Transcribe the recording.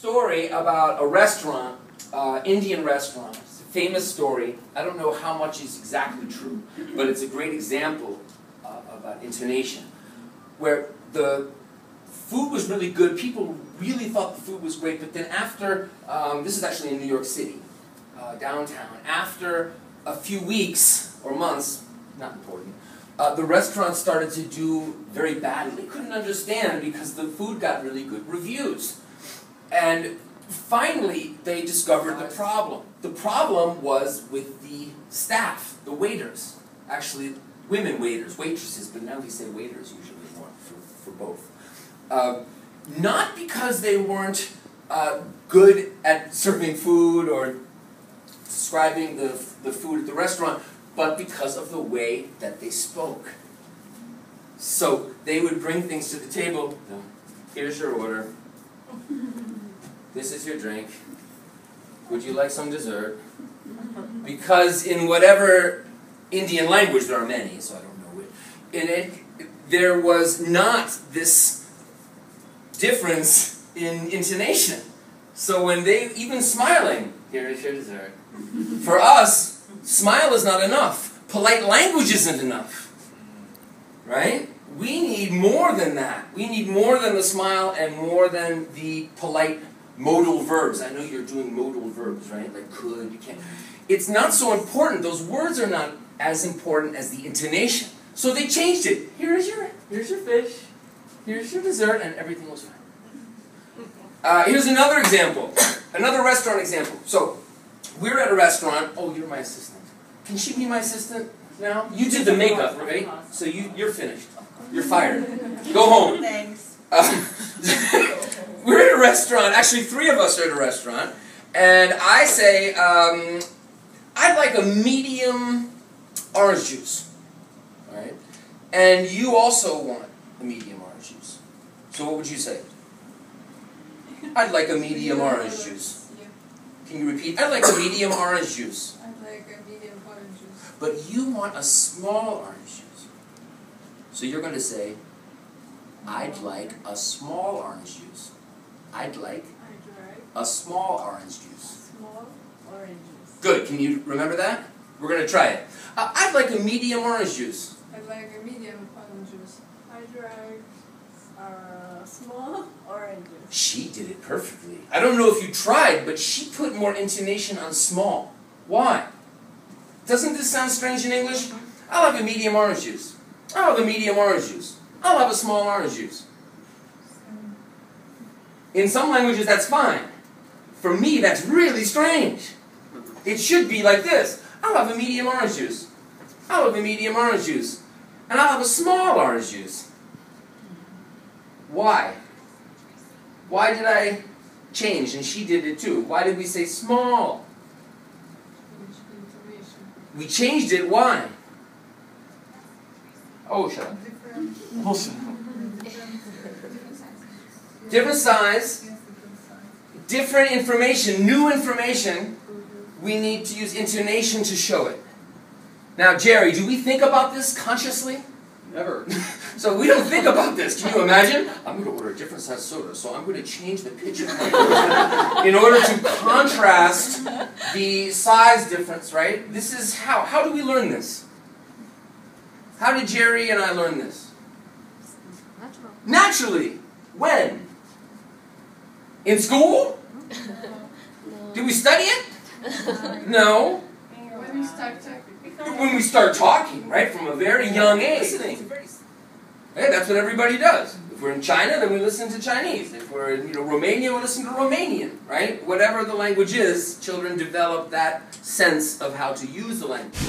story about a restaurant, Indian restaurant. It's a famous story. I don't know how much is exactly true, but it's a great example about intonation, where the food was really good. People really thought the food was great, but then after, this is actually in New York City, downtown, after a few weeks or months, not important, the restaurant started to do very badly. They couldn't understand because the food got really good reviews. And finally, they discovered the problem. The problem was with the staff, the waiters. Actually, women waiters, waitresses, but now we say waiters usually more for both. Not because they weren't good at serving food or describing the food at the restaurant, but because of the way that they spoke. So they would bring things to the table. Here's your order. This is your drink. Would you like some dessert? Because in whatever Indian language, there are many, so I don't know which, in it, there was not this difference in intonation. So when they, even smiling, here is your dessert. For us, smile is not enough. Polite language isn't enough. Right? We need more than that. We need more than the smile and more than the polite modal verbs. I know you're doing modal verbs, right? Like could, you can't. It's not so important. Those words are not as important as the intonation. So they changed it. Here's your fish. Here's your dessert, and everything was fine. Here's another example. Another restaurant example. So, we're at a restaurant. Oh, you're my assistant. Can she be my assistant now? You did the makeup, right? So you're finished. You're fired. Go home. Thanks. We're at a restaurant. Actually, 3 of us are at a restaurant. And I say, I'd like a medium orange juice. Right? And you also want a medium orange juice. So what would you say? I'd like a medium orange juice. Can you repeat? I'd like a medium orange juice. I'd like a medium orange juice. But you want a small orange juice. So you're going to say, I'd like a small orange juice. I'd like a small orange juice. Small orange juice. Good. Can you remember that? We're going to try it. I'd like a medium orange juice. I'd like a medium orange juice. I'd like a small orange juice. She did it perfectly. I don't know if you tried, but she put more intonation on small. Why? Doesn't this sound strange in English? I'll have a medium orange juice. I'll have a medium orange juice. I'll have a small orange juice. In some languages, that's fine. For me, that's really strange. It should be like this. I'll have a medium orange juice. I'll have a medium orange juice. And I'll have a small orange juice. Why? Why did I change? And she did it too. Why did we say small? We changed it. Why? Oh, shut up. Different size, different information, new information. We need to use intonation to show it. Now, Jerry, do we think about this consciously? Never. So we don't think about this. Can you imagine? I'm going to order a different size soda, so I'm going to change the pitch of my voice in order to contrast the size difference, right? This is how. How do we learn this? How did Jerry and I learn this? Naturally. When? In school? Did we study it? No. When we start talking. When we start talking, right? From a very young age. Listening. Hey, that's what everybody does. If we're in China, then we listen to Chinese. If we're in Romania, we listen to Romanian, right? Whatever the language is, children develop that sense of how to use the language.